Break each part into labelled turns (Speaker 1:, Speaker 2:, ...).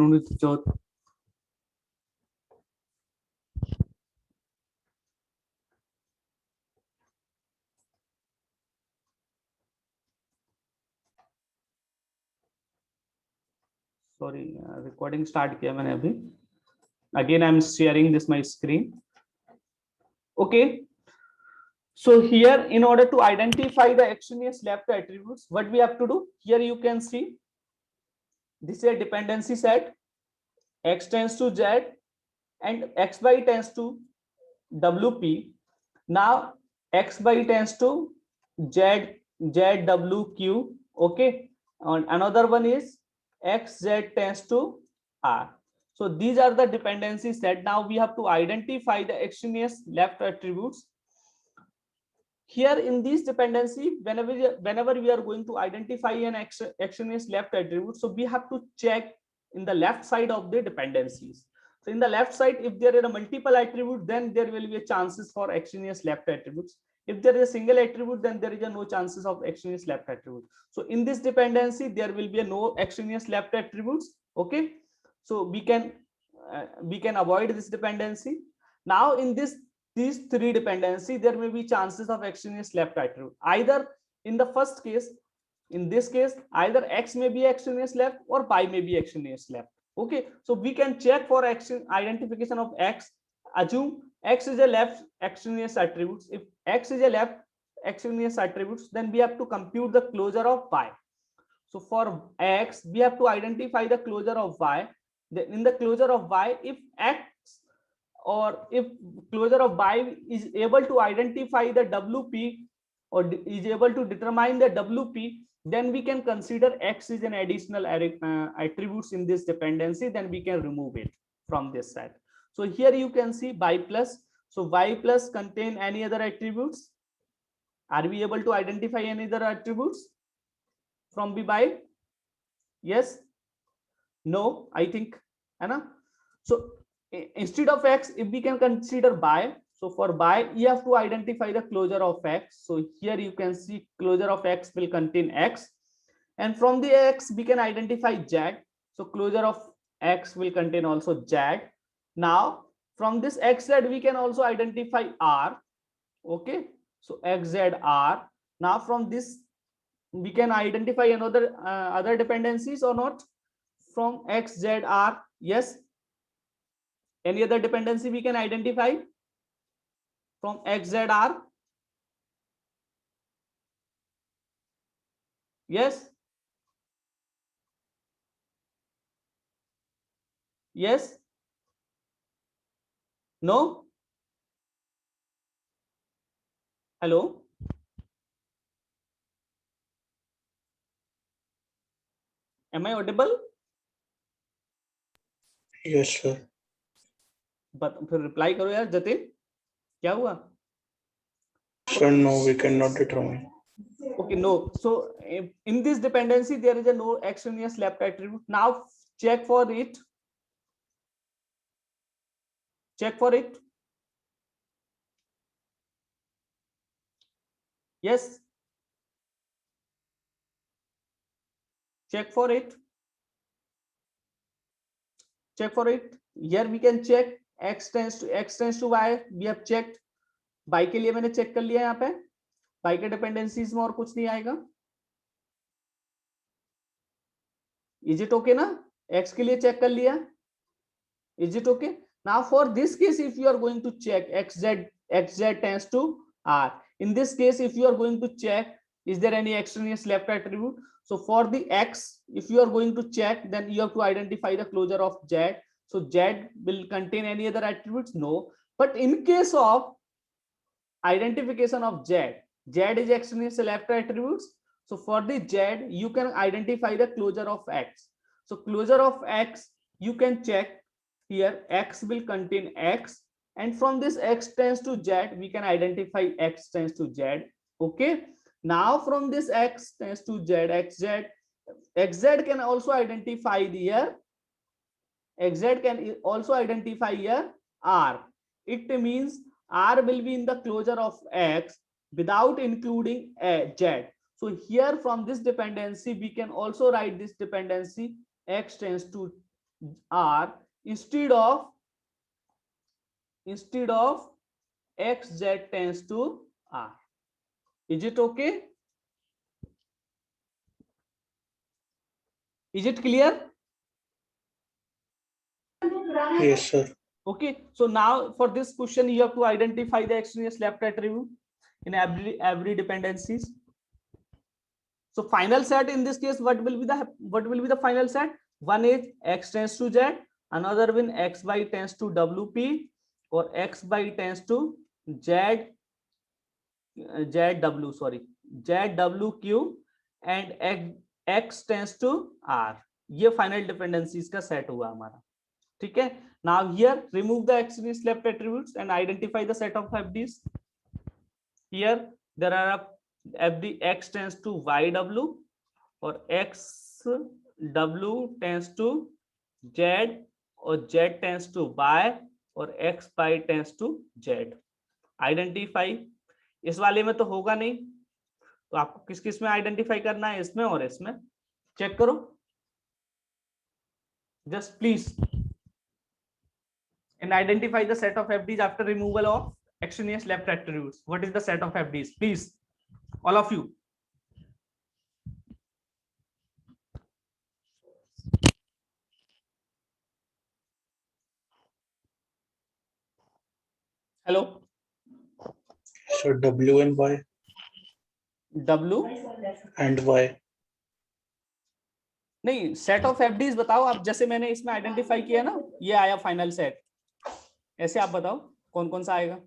Speaker 1: afternoon, Jyot. Sorry, recording start किया मैंने अभी. Again, I'm sharing this my screen. Okay. So here, in order to identify the extraneous left attributes, what we have to do? Here you can see this is a dependency set. X tends to Z and XY tends to WP. Now XY tends to ZWQ. Okay. And another one is XZ tends to R. So these are the dependency set. Now we have to identify the extraneous left attributes. Here in this dependency, whenever we are going to identify an extraneous left attribute, so we have to check in the left side of the dependencies. So in the left side, if there are multiple attributes, then there will be a chances for extraneous left attributes. If there is a single attribute, then there is a no chances of extraneous left attribute. So in this dependency, there will be a no extraneous left attributes. Okay, so we can avoid this dependency. Now in these three dependency, there may be chances of extraneous left attribute. Either in the first case, in this case, either X may be extraneous left or Y may be extraneous left. Okay, so we can check for identification of X. Assume X is a left extraneous attributes. If X is a left extraneous attributes, then we have to compute the closure of Y. So for X, we have to identify the closure of Y. In the closure of Y, if X or if closure of Y is able to identify the WP or is able to determine the WP, then we can consider X is an additional attributes in this dependency, then we can remove it from this set. So here you can see Y plus. So Y plus contain any other attributes? Are we able to identify any other attributes from Y? Yes? No, I think. Anna? So instead of X, if we can consider Y, so for Y, you have to identify the closure of X. So here you can see closure of X will contain X. And from the X, we can identify Z. So closure of X will contain also Z. Now, from this XZ, we can also identify R. Okay. So XZR. Now from this, we can identify another other dependencies or not? From XZR. Yes. Any other dependency we can identify from XZR? Yes. Yes. No. Hello. Am I audible?
Speaker 2: Yes, sir.
Speaker 1: But फिर reply करो यार जतिन, क्या हुआ?
Speaker 2: Sir, no, we cannot determine.
Speaker 1: Okay, no. So in this dependency, there is a no extraneous left attribute. Now check for it. Check for it. Yes. Check for it. Check for it. Here we can check X tends to Y. We have checked. Y के लिए मैंने check कर लिया यहाँ पे. Y के dependencies में और कुछ नहीं आएगा. Is it okay ना? X के लिए चेक कर लिया. Is it okay? Now for this case, if you are going to check XZ tends to R. In this case, if you are going to check, is there any extraneous left attribute? So for the X, if you are going to check, then you have to identify the closure of Z. So Z will contain any other attributes? No. But in case of identification of Z, Z is extraneous left attributes. So for the Z, you can identify the closure of X. So closure of X, you can check here. X will contain X, and from this X tends to Z, we can identify X tends to Z. Okay. Now from this X tends to Z, XZ can also identify here. XZ can also identify here R. It means R will be in the closure of X without including Z. So here from this dependency, we can also write this dependency X tends to R instead of x z tends to R. Is it okay? Is it clear?
Speaker 2: Yes, sir.
Speaker 1: Okay, so now for this question you have to identify the extraneous left attribute in every dependencies. So final set in this case, what will be the final set? One is x tends to z, another one x by tends to wp, or x by tends to z zw, sorry, zwq, and x tends to r. ये final dependencies का set हुआ हमारा. ठीक है. Now here remove the extraneous left attributes and identify the set of FDs. Here there are FD x tends to yw, or x w tends to z, or z tends to y, और x y tends to z. Identify इस वाले में तो होगा नहीं, तो आपको किस किस में आइडेंटिफाई करना है? इसमें और इसमें. चेक करो just please, and identify the set of FDs after removal of extraneous left attributes. What is the set of FDs? Please, all of you. Hello.
Speaker 2: So W and Y
Speaker 1: W
Speaker 2: and Y.
Speaker 1: नहीं, set of FDs बताओ आप. जैसे मैंने इसमें identify किया ना, ये आया फाइनल सेट. ऐसे आप बताओ कौन कौन सा आएगा.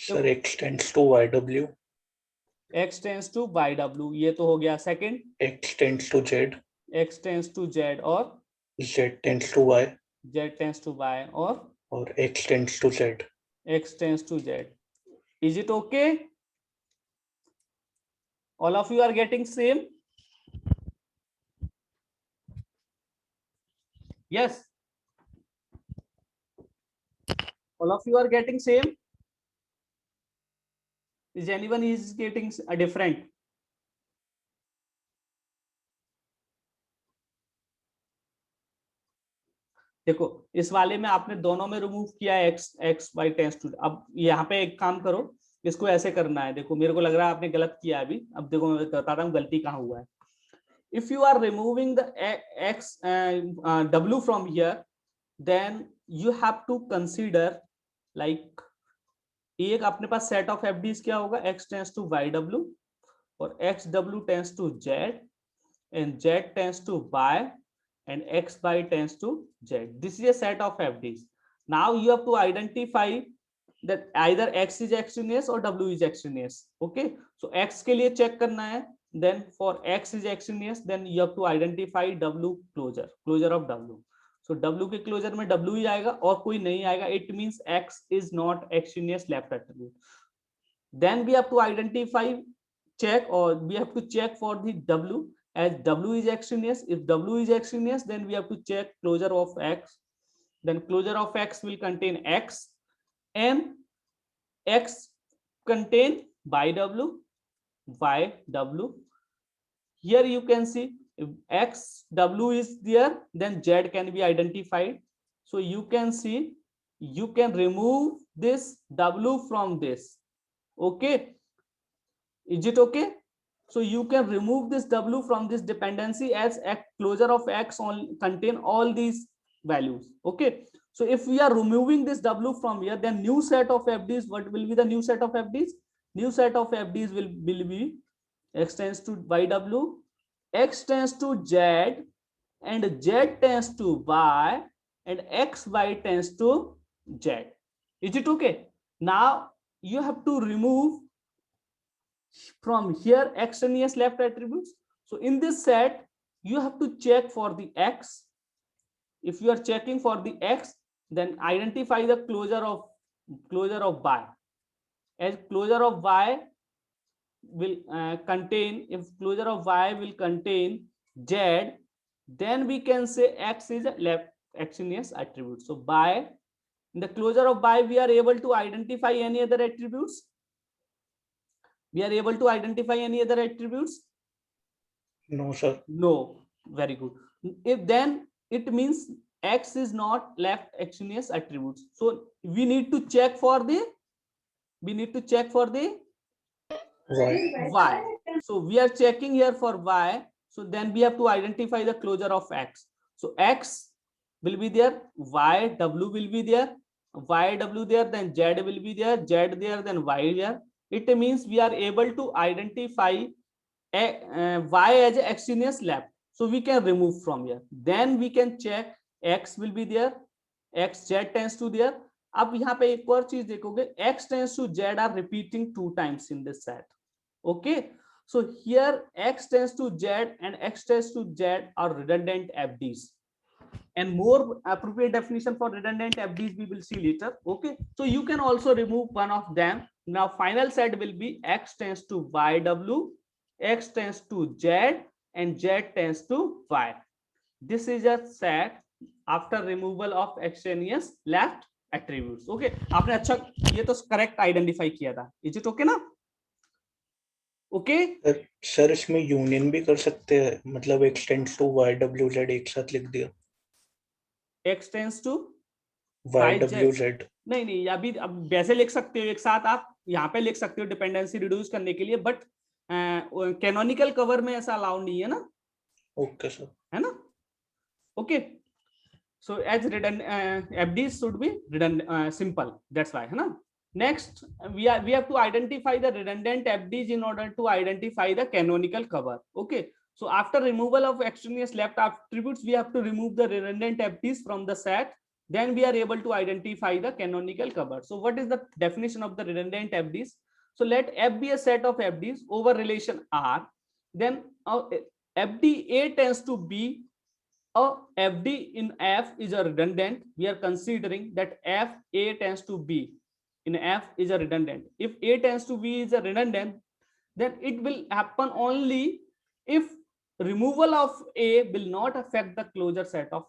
Speaker 2: Sir, x tends to YW.
Speaker 1: x tends to yw, ये तो हो गया. Second
Speaker 2: X tends to Z.
Speaker 1: x tends to z, और
Speaker 2: Z tends to Y.
Speaker 1: z tends to y, और
Speaker 2: X tends to Z.
Speaker 1: x tends to z. Is it okay? All of you are getting same? Yes. All of you are getting same? Is anyone is getting a different? देखो इस वाले में आपने दोनों में remove किया है x by tends to. अब यहाँ पे एक काम करो, इसको ऐसे करना है. देखो मेरे को लग रहा है आपने गलत किया अभी. अब देखो मैं बताता हूँ गलती कहाँ हुआ है. If you are removing the x w from here, then you have to consider like एक अपने पास सेट ऑफ एफडीज क्या होगा? x tends to yw, और xw tends to z, and z tends to y, and xy tends to z. This is a set of FDs. Now you have to identify that either x is extraneous or w is extraneous. Okay, so x के लिए check करना है. Then for x is extraneous, then you have to identify w closure of w. So w के closure में w ही आएगा और कोई नहीं आएगा. It means x is not extraneous left attribute. Then we have to identify, check, or we have to check for the w, as w is extraneous. If w is extraneous, then we have to check closure of x. Then closure of x will contain x, and x contain yw, yw. Here you can see if x w is there, then z can be identified. So you can see, you can remove this w from this. Okay, is it okay? So you can remove this w from this dependency, as closure of x only contain all these values. Okay, so if we are removing this w from here, then new set of FDs, what will be the new set of FDs? New set of FDs will be x tends to yw, x tends to z, and z tends to y, and xy tends to z. Is it okay? Now you have to remove from here extraneous left attributes. So in this set you have to check for the x. If you are checking for the x, then identify the closure of y, as closure of y will contain, if closure of y will contain z, then we can say x is a left extraneous attribute. So by in the closure of y, we are able to identify any other attributes. We are able to identify any other attributes?
Speaker 2: No, sir.
Speaker 1: No. Very good. If then it means X is not left extraneous attributes. So we need to check for the
Speaker 2: Y.
Speaker 1: Y. So we are checking here for Y. So then we have to identify the closure of X. So X will be there, Y, W will be there, Y, W there, then Z will be there, Z there, then Y there. It means we are able to identify Y as a extraneous left. So we can remove from here. Then we can check X will be there, X, Z tends to there. अब यहाँ पे एक और चीज देखोगे, X tends to Z are repeating 2 times in this set. Okay, so here X tends to Z and X tends to Z are redundant FDs. And more appropriate definition for redundant FDs we will see later. Okay, so you can also remove one of them. Now final set will be X tends to YW, X tends to Z, and Z tends to Y. This is a set after removal of extraneous left attributes. Okay, आपने अच्छा ये तो correct identify किया था. Is it okay ना? Okay
Speaker 2: sir इसमें union भी कर सकते हैं, मतलब एक्सटेंड्स टू YWZ एक साथ लिख दिया.
Speaker 1: एक्सटेंस टू
Speaker 2: YWZ
Speaker 1: नहीं अभी अब वैसे लिख सकते हो एक साथ, आप यहाँ पे लिख सकते हो डिपेंडेंसी रिड्यूस करने के लिए, बट कैनोनिकल कवर में ऐसा अलाउ नहीं है ना.
Speaker 2: ओके सर,
Speaker 1: है ना. Okay, so as redundant FDs should be redundant simple, that's why है ना. Next we have to identify the redundant FDs in order to identify the canonical cover. Okay, so after removal of extraneous left attributes we have to remove the redundant FDs from the set, then we are able to identify the canonical cover. So what is the definition of the redundant FDs? So let F be a set of FDs over relation R, then FD A tends to B. FD in F is a redundant. We are considering that F A tends to B in F is a redundant. If A tends to B is a redundant, then it will happen only if removal of A will not affect the closure set of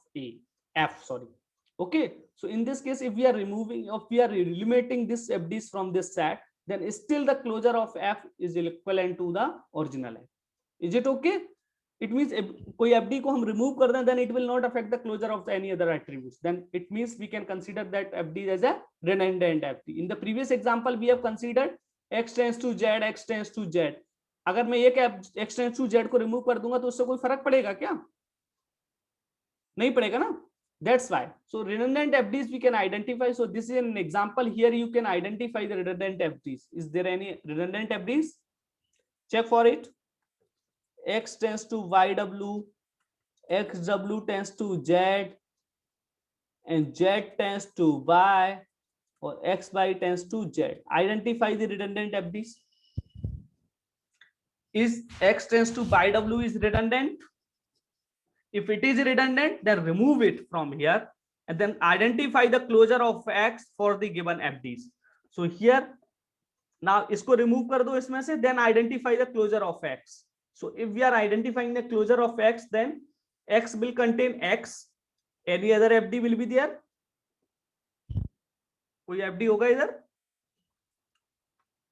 Speaker 1: F. Sorry. Okay. So in this case, if we are removing, if we are eliminating this FDs from this set, then still the closure of F is equivalent to the original F. Is it okay? It means if कोई FD को हम remove कर दें, then it will not affect the closure of any other attributes. Then it means we can consider that FD as a redundant FD. In the previous example, we have considered X tends to Z, X tends to Z. अगर मैं एक X tends to Z को remove कर दूंगा तो उससे कोई फर्क पड़ेगा क्या? नहीं पड़ेगा ना. That's why. So redundant FDs we can identify. So this is an example. Here you can identify the redundant FDs. Is there any redundant FDs? Check for it. X tends to YW, XW tends to Z, and Z tends to Y, or XY tends to Z. Identify the redundant FDs. Is X tends to YW is redundant? If it is redundant, then remove it from here and then identify the closure of X for the given FDs. So here, now इसको remove कर दो इसमें से, then identify the closure of X. So if we are identifying the closure of X, then X will contain X. Any other FD will be there? कोई FD होगा इधर?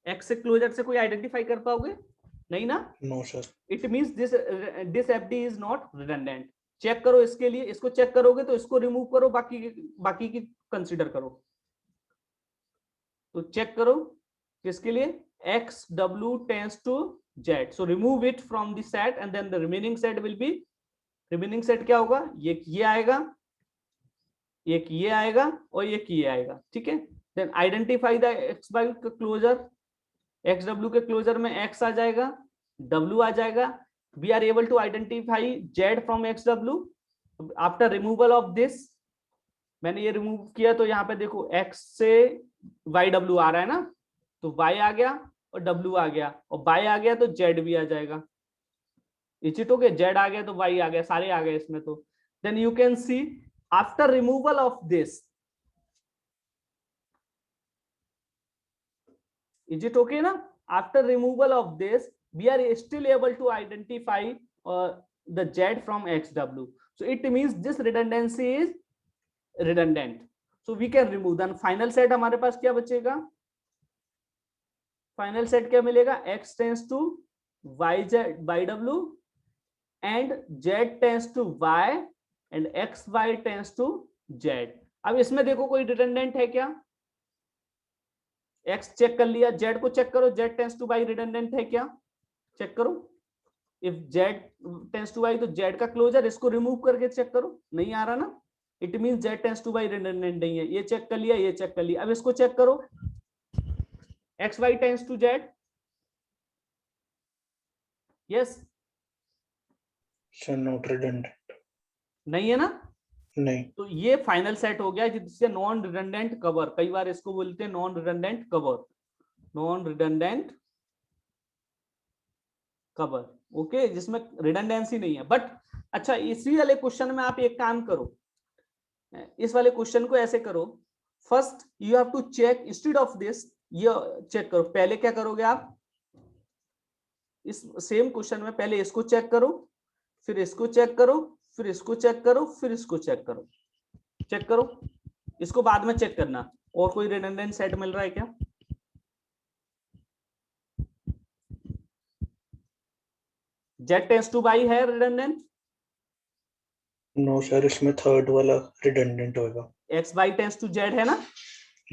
Speaker 1: X से closure से कोई identify कर पाओगे? नहीं ना?
Speaker 2: No sir.
Speaker 1: It means this FD is not redundant. Check करो इसके लिए, इसको चेक करोगे तो इसको रिमूव करो, बाकी की कंसीडर करो. तो चेक करो किसके लिए? X W tends to Z. So remove it from the set and then the remaining set will be, remaining set क्या होगा? ये आएगा, एक ये आएगा और एक ये आएगा. ठीक है. Then identify the XY का closure. XW के closure में X आ जाएगा, W आ जाएगा. We are able to identify Z from XW. After removal of this, मैंने ये रिमूव किया तो यहाँ पे देखो X से YW आ रहा है ना, तो Y आ गया और W आ गया, और Y आ गया तो Z भी आ जाएगा. Is it okay? Z आ गया तो Y आ गया, सारे आ गए इसमें. तो then you can see after removal of this, is it okay na? After removal of this, we are still able to identify the Z from XW. So it means this redundancy is redundant. So we can remove. Then final set हमारे पास क्या बचेगा? Final set क्या मिलेगा? X tends to YW and Z tends to Y and X Y tends to Z. अब इसमें देखो कोई रिडंडेंट है क्या? एक्स चेक कर लिया, जेड को चेक करो, Z tends to Y redundant है क्या? चेक करो। If Z tends to Y तो जेड का क्लोजर, इसको रिमूव करके चेक करो, नहीं आ रहा ना, it mean Z tends to Y redundant नहीं है। ये चेक कर लिया, ये चेक कर लिया, अब इसको चेक करो, X Y tends to Z, yes
Speaker 2: sir not redundant.
Speaker 1: नहीं है ना?
Speaker 2: नहीं।
Speaker 1: तो ये फाइनल सेट हो गया जिससे नॉन रिडंडेंट कवर, कई बार इसको बोलते हैं non redundant cover, non redundant cover, okay, जिसमें रिडंडेंसी नहीं है। बट अच्छा, इसी वाले क्वेश्चन में आप एक काम करो, इस वाले क्वेश्चन को ऐसे करो, first you have to check instead of this, ये चेक करो, पहले क्या करोगे आप, इस सेम क्वेश्चन में पहले इसको चेक करो, फिर इसको चेक करो, फिर इसको चेक करो, फिर इसको चेक करो, चेक करो, इसको बाद में चेक करना। और कोई रिडंडेंट सेट मिल रहा है क्या? जेड टेंस टू बाई है रिडंडेंट?
Speaker 2: नो सर, इसमें थर्ड वाला रिडंडेंट होगा।
Speaker 1: X by tends to Z है ना?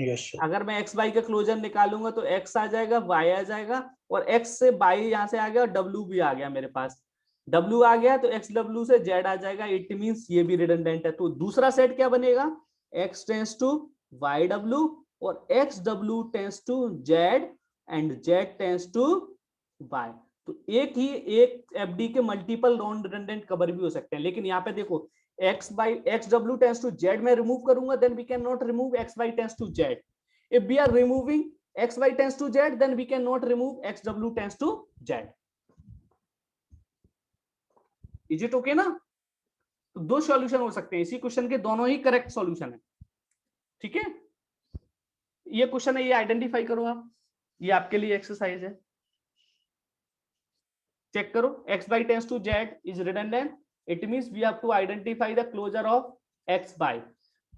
Speaker 2: Yes sir.
Speaker 1: अगर मैं एक्स बाई का क्लोजर निकालूंगा तो एक्स आ जाएगा, वाई आ जाएगा, और एक्स से बाई यहां से आ गया, और डब्ल्यू भी आ गया मेरे पास, डब्ल्यू आ गया तो एक्स डब्ल्यू से जेड आ जाएगा, इट मींस ये भी रिडंडेंट है। तो दूसरा सेट क्या बनेगा, X tends to Y W और X W tends to Z and Z tends to Y. तो एक ही एक एफडी के मल्टीपल नॉन रिडंडेंट कवर भी हो सकते हैं, लेकिन यहाँ पे देखो X by X W tends to Z में रिमूव करूंगा, then we can not remove X Y tends to Z. If we are removing x y tends to z, then we cannot remove x w tends to z. Is it okay ना? तो दो solution हो सकते हैं इसी question के, दोनों ही correct solution है, ठीक है। ये क्वेश्चन है, ये आइडेंटिफाई करो आप, ये आपके लिए एक्सरसाइज है, चेक करो, x by tends to z is redundant, it means we have to identify the closure of x by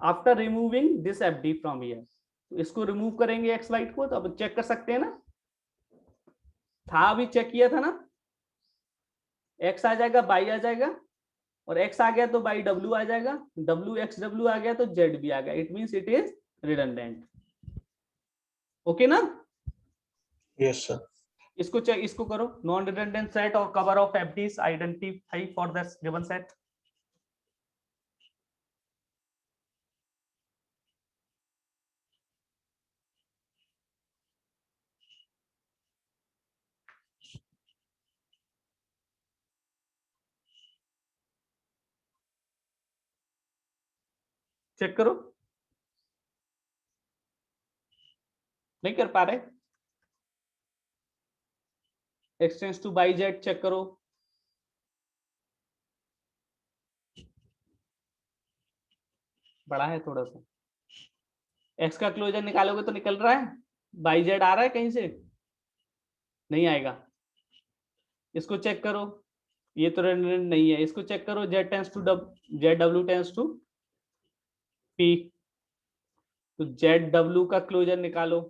Speaker 1: after removing this fd from here। तो इसको रिमूव करेंगे एक्स वाइट को, तो अब चेक कर सकते हैं ना, था अभी चेक किया था ना, एक्स आ जाएगा, बाई आ जाएगा, और एक्स आ गया तो बाई डब्ल्यू आ जाएगा, डब्ल्यू एक्स डब्ल्यू आ गया तो जेड भी आ गया, it means it is redundant, okay ना?
Speaker 2: Yes sir.
Speaker 1: इसको चेक, इसको करो, नॉन रिडंडेंट सेट और cover of FDs identify for the given set. Check करो, नहीं कर पा रहे, X tends to by Z check करो, बड़ा है थोड़ा सा, एक्स का क्लोजर निकालोगे तो निकल रहा है, बाई जेड आ रहा है कहीं से, नहीं आएगा, इसको चेक करो, ये तो रिडंडेंट नहीं है, इसको चेक करो, Z tends to Z W tends to P, तो जेड डब्ल्यू का क्लोजर निकालो,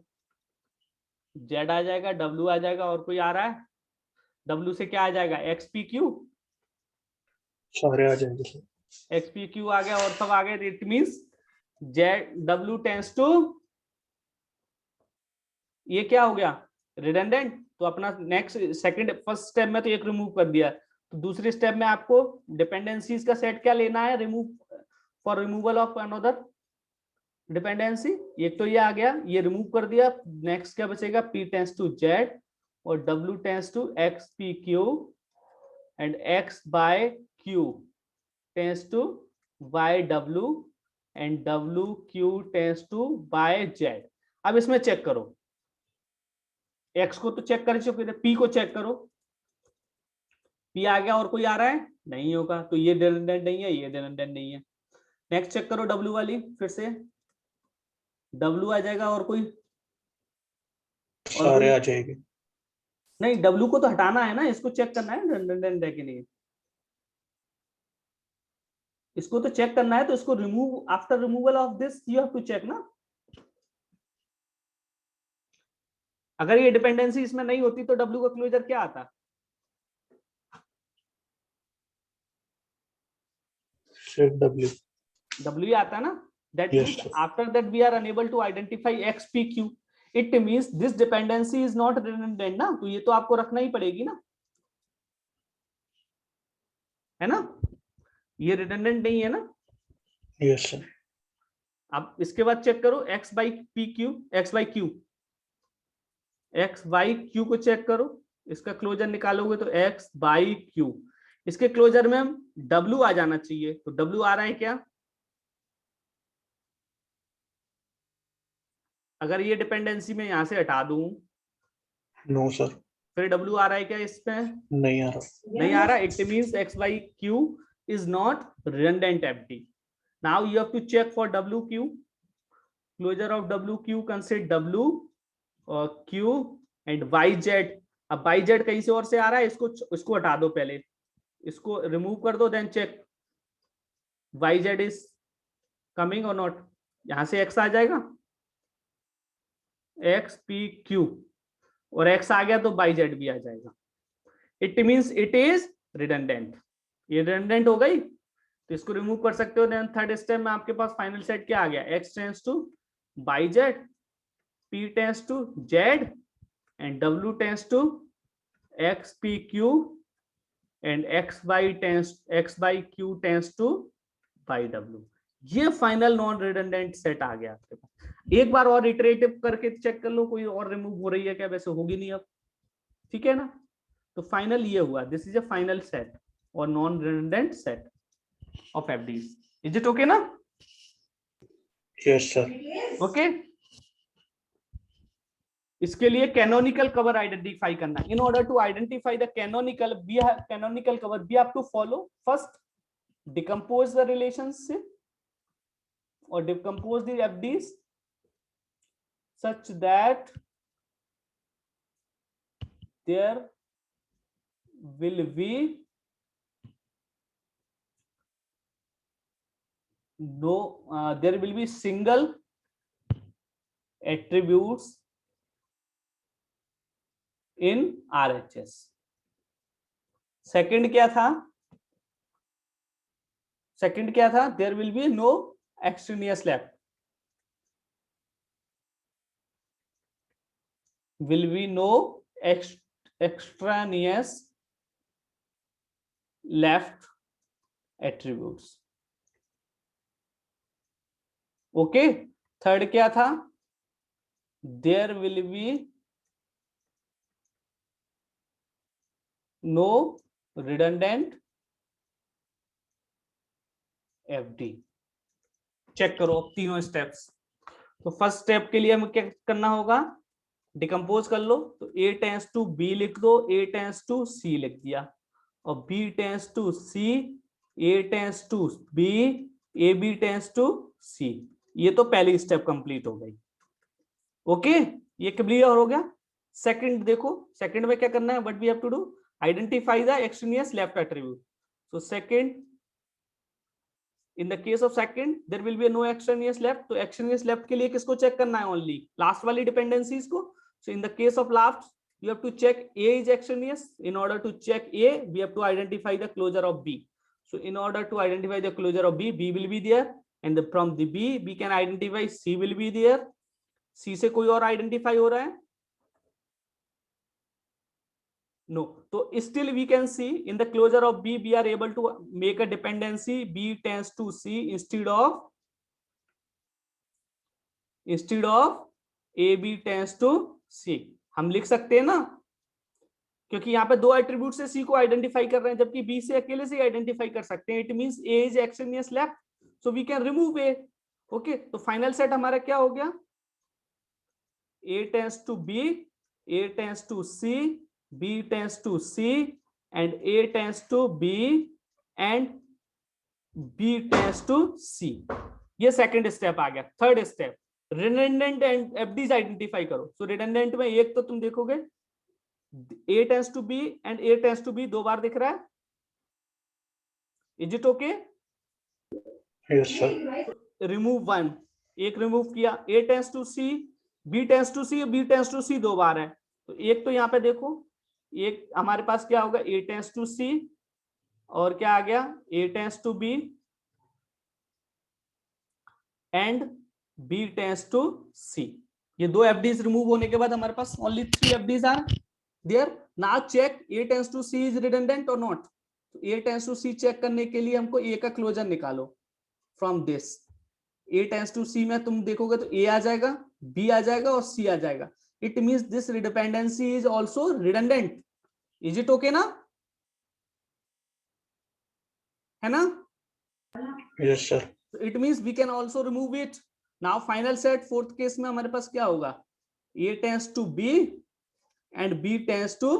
Speaker 1: जेड आ जाएगा, डब्ल्यू आ जाएगा, और कोई आ रहा है, डब्ल्यू से क्या आ जाएगा, एक्स पी क्यू,
Speaker 2: सारे आ जाएंगे सर।
Speaker 1: एक्स पी क्यू आ गया, और सब आ गए, it means Z W tends to, ये क्या हो गया, रिडंडेंट। तो अपना नेक्स्ट सेकंड फर्स्ट स्टेप में तो एक रिमूव कर दिया, तो दूसरे स्टेप में आपको डिपेंडेंसीज का सेट क्या लेना है, remove for removal of another dependency, एक तो ये आ गया, ये रिमूव कर दिया, नेक्स्ट क्या बचेगा, p टेंस टू z और w tends to x p q and x by q tends to y w and w q tends to y z। अब इसमें चेक करो, x को तो चेक कर चुके थे, p को चेक करो, p आ गया, और कोई आ रहा है, नहीं होगा, तो ये रिडंडेंट नहीं है, ये रिडंडेंट नहीं है। नेक्स्ट चेक करो w वाली, फिर से W आ जाएगा, और कोई, और
Speaker 2: सारे
Speaker 1: कोई
Speaker 2: आ जाएंगे।
Speaker 1: नहीं, W को तो हटाना है ना, इसको चेक करना है रिडंडेंट है कि नहीं, इसको तो चेक करना है, तो इसको remove, after removal of this you have to check ना। अगर ये डिपेंडेंसी इसमें नहीं होती तो W का क्लोजर क्या आता,
Speaker 2: Set W.
Speaker 1: W आता है ना, that
Speaker 2: Yes,
Speaker 1: means
Speaker 2: sir.
Speaker 1: after that we are unable to identify x p q, it means this dependency is not redundant ना, तो ये तो आपको रखना ही पड़ेगी ना, है ना, ये redundant नहीं है ना।
Speaker 2: Yes, sir.
Speaker 1: अब इसके बाद चेक करो x by p q, x by q, x by q को चेक करो, इसका क्लोजर निकालोगे तो x by q, इसके क्लोजर में हम w आ जाना चाहिए, तो w आ रहा है क्या, अगर ये डिपेंडेंसी में यहां से हटा दूं
Speaker 2: No, sir.
Speaker 1: फिर w आ रहा है क्या इसमें,
Speaker 2: नहीं आ रहा.
Speaker 1: नहीं आ रहा, it means x by q is not redundant empty. Now you have to check for wq, closure of wq consider w q and yz. अब yz कहीं से और से आ रहा है, इसको हटा दो, पहले इसको रिमूव कर दो, then check yz is coming or not, यहां से x आ जाएगा, x p q, और x आ गया तो yz भी आ जाएगा, it means it is redundant, ये रिडंडेंट हो गई, तो इसको रिमूव कर सकते हो। देन थर्ड स्टेप में आपके पास फाइनल सेट क्या आ गया, x tends to yz, p tends to z and w tends to x p q and x by q tends to yw। ये फाइनल नॉन रिडंडेंट सेट आ गया आपके पास। एक बार और इटरेटिव करके चेक कर लो कोई और रिमूव हो रही है क्या, वैसे होगी नहीं अब, ठीक है ना। तो फाइनल ये हुआ, this is a final set और non redundant set of FDs. Is it okay ना?
Speaker 2: Yes, sir.
Speaker 1: ओके, इसके लिए कैनोनिकल कवर आइडेंटिफाई करना। In order to identify the canonical cover we have to follow first decompose the relationship or decompose the FDs such that there will be there will be single attributes in RHS। Second क्या था, there will be no extraneous left, will be no extraneous left attributes। Okay, third क्या था, there will be no redundant FD। Check करो तीनों steps. तो first step के लिए हमें क्या करना होगा, डिकम्पोज कर लो, तो A टेंस टू B लिख दो, A टेंस टू C लिख दिया, और B tends to C, A tends to B, AB tends to C। ये तो पहली स्टेप कंप्लीट हो गई। ओके, ये क्लियर हो गया। सेकंड देखो, सेकंड में क्या करना है, what we have to do, identify the extraneous left attribute. So second, in the case of second there will be no extraneous left, तो extraneous left के लिए किसको चेक करना है, only last वाली dependencies को। so in the case of last you have to check A is extraneous, in order to check A we have to identify the closure of B। so in order to identify the closure of B, B will be there, and from the B we can identify C will be there। C से कोई और identify हो रहा है, no, so still we can see in the closure of B we are able to make a dependency B tends to C instead of AB tends to C। हम लिख सकते हैं ना, क्योंकि यहाँ पे दो एट्रीब्यूट से C को आइडेंटिफाई कर रहे हैं, जबकि B से अकेले से आइडेंटिफाई कर सकते हैं। It means A is extraneous left, so we can remove A। Okay, तो फाइनल सेट हमारा क्या हो गया, A tends to B, A tends to C, B tends to C, and A tends to B, and B tends to C। ये second step आ गया। Third step, redundant and FDs identify करो। सो redundant में एक तो तुम देखोगे A tends to B and A tends to B दो बार दिख रहा है। Is it okay?
Speaker 2: Yes, sir.
Speaker 1: Remove one, एक रिमूव किया, A tends to C, B tends to C, B tends to C दो बार है, तो एक तो यहाँ पे देखो, एक हमारे पास क्या होगा, A tends to C, और क्या आ गया, A tends to B, and B tends to C. ये दो एफडीज रिमूव होने के बाद हमारे पास only 3 FDs are there. Now check A tends to C is redundant और not. A tends to C check करने के लिए हमको ए का क्लोजर निकालो from this. A tends to C में तुम देखोगे तो ए आ जाएगा, बी आ जाएगा और सी आ जाएगा। It means this dependency is also redundant. Is it okay ना? है ना?
Speaker 2: Yes sir.
Speaker 1: It means we can also remove it. Now final set fourth case में हमारे पास क्या होगा? A tends to B and B tends to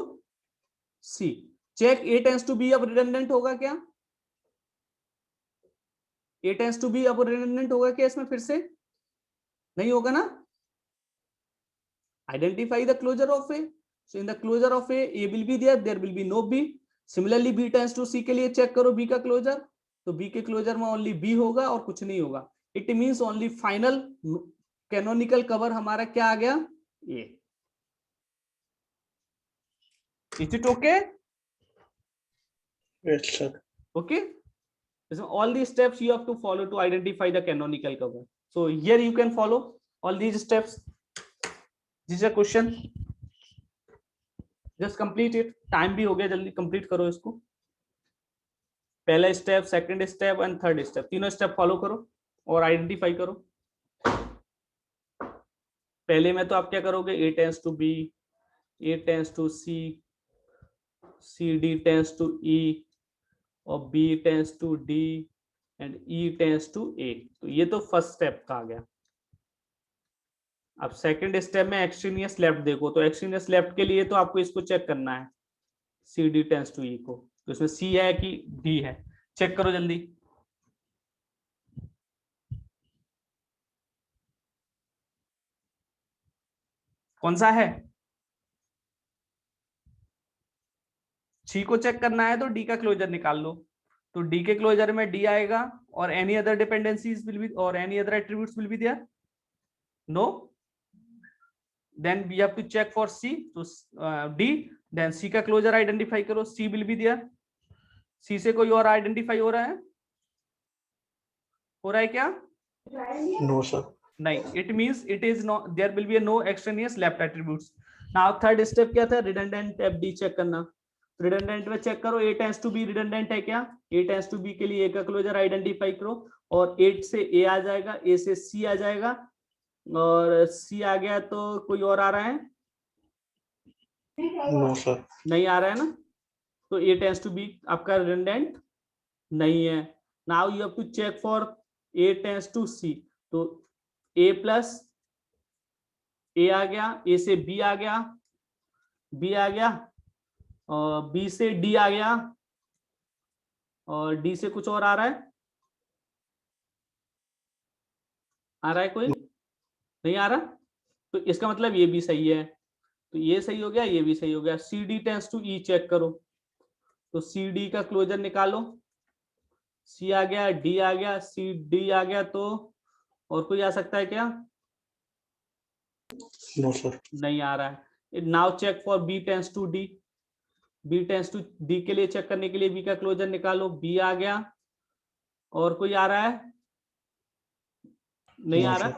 Speaker 1: C. Check A tends to B अब redundant होगा क्या? ए टेंड्स टू बी अब redundant होगा क्या इसमें? फिर से नहीं होगा ना? Identify the closure of A. So in the closure of A will be there will be no B. Similarly B tends to C के लिए चेक करो बी का क्लोजर, तो बी के क्लोजर में ओनली बी होगा और कुछ नहीं होगा। It means only final canonical cover हमारा क्या आ गया? A. Is it okay?
Speaker 2: Yes sir.
Speaker 1: Okay, so all these steps you have to follow to identify the canonical cover. So here you can follow all these steps. This is a question, just complete it. Time भी हो गया, जल्दी complete करो इसको। पहला step, second step and third step, तीनों step follow करो और आइडेंटिफाई करो। पहले में तो आप क्या करोगे? A tends to B, A tends to C, C D tends to E और B tends to D and E tends to A। तो ये तो फर्स्ट स्टेप का आ गया। अब सेकंड स्टेप में एक्सट्रीनियस लेफ्ट देखो, तो एक्सट्रीनियस लेफ्ट के लिए तो आपको इसको चेक करना है, C D tends to E को। तो इसमें C है कि D है? चेक करो जल्दी। कौन सा है? C को चेक करना है तो D का क्लोजर निकाल लो। तो D के क्लोजर में D आएगा और any other dependencies will be और any other attributes will be there? No. Then we have to check for C, तो D, then C का क्लोजर आइडेंटिफाई करो, C will be there। C से कोई और आइडेंटिफाई हो रहा है? हो रहा है क्या?
Speaker 2: No sir.
Speaker 1: नहीं, it means it is no, there will be no extraneous left attributes। now third step क्या था? रिडंडेंट FD चेक करना। रिडंडेंट में चेक करो A tends to B redundant है क्या? A टेंड्स टू B के लिए A का क्लोजर आइडेंटिफाई करो और 8 से A आ जाएगा, A से C आ जाएगा और C आ गया तो कोई और आ रहा है?
Speaker 2: No sir. नहीं
Speaker 1: आ रहा है ना? तो A टेंड्स टू B आपका रिडंडेंट नहीं है। Now you have to check for A tends to C। तो A प्लस A आ गया, A से B आ गया, B आ गया और B से D आ गया और D से कुछ और आ रहा है? आ रहा है कोई? नहीं आ रहा? तो इसका मतलब ये भी सही है। तो ये सही हो गया, ये भी सही हो गया। C D tends to E check करो, तो सी डी का क्लोजर निकालो। सी आ गया, डी आ गया, सी डी आ गया, तो और कोई आ सकता है क्या?
Speaker 2: No sir. नहीं
Speaker 1: आ रहा है। Now check for B tends to D. B tends to D के लिए चेक करने के लिए बी का क्लोजर निकालो। बी आ गया और कोई आ रहा है? नहीं आ रहा।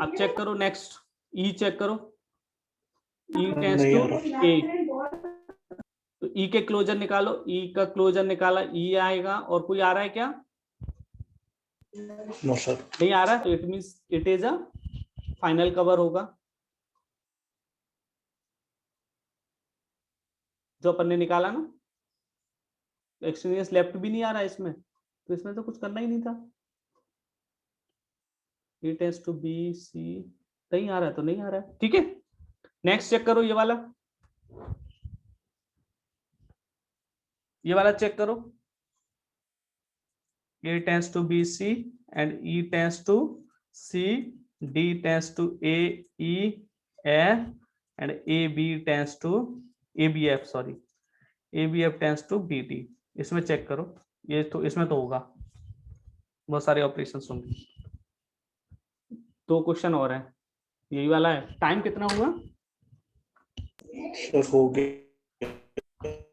Speaker 1: अब चेक करो नेक्स्ट, ई चेक करो। ई टेंड्स टू ए, तो ई के क्लोजर निकालो। ई का क्लोजर निकाला, ई आएगा और कोई आ रहा है क्या?
Speaker 2: No sir.
Speaker 1: नहीं आ रहा। तो it means it is a final cover होगा जो अपन ने निकाला ना। एक्सट्रीनियस लेफ्ट भी नहीं आ रहा है इसमें, तो इसमें तो कुछ करना ही नहीं था। ए टेंड्स टू बी सी नहीं आ रहा है तो नहीं आ रहा है, ठीक है। नेक्स्ट चेक करो, ये वाला चेक करो। A tends to B C and E tends to C, D tends to A E F and AB tends to ABF, sorry, ABF tends to BD। इसमें चेक करो, ये तो इसमें तो होगा, बहुत सारे ऑपरेशंस होंगे। 2 क्वेश्चन और है, यही वाला है। टाइम कितना हुआ?
Speaker 2: सर हो गया।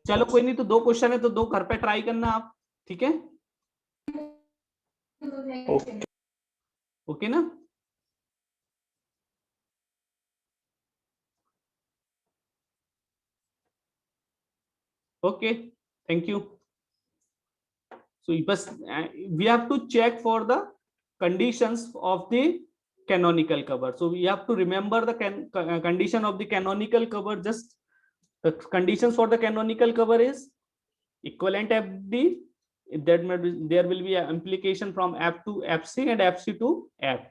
Speaker 1: चलो कोई नहीं, तो 2 क्वेश्चन है तो 2 घर पे ट्राई करना आप, ठीक है।
Speaker 2: Okay.
Speaker 1: Okay na? Okay, thank you. So we have to check for the conditions of the canonical cover. So we have to remember the condition of the canonical cover. Just the conditions for the canonical cover is equivalent FD. That there will be an implication from F to FC and FC to F.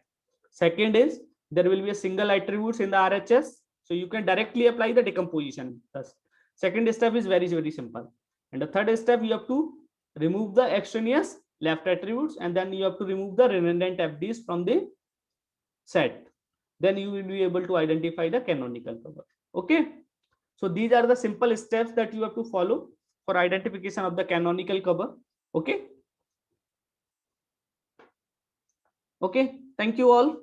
Speaker 1: Second is there will be a single attributes in the RHS, so you can directly apply the decomposition. Thus, second step is very simple. And the third step, you have to remove the extraneous left attributes, and then you have to remove the redundant FDs from the set. Then you will be able to identify the canonical cover. Okay. So these are the simple steps that you have to follow for identification of the canonical cover. Okay. Okay. Thank you all.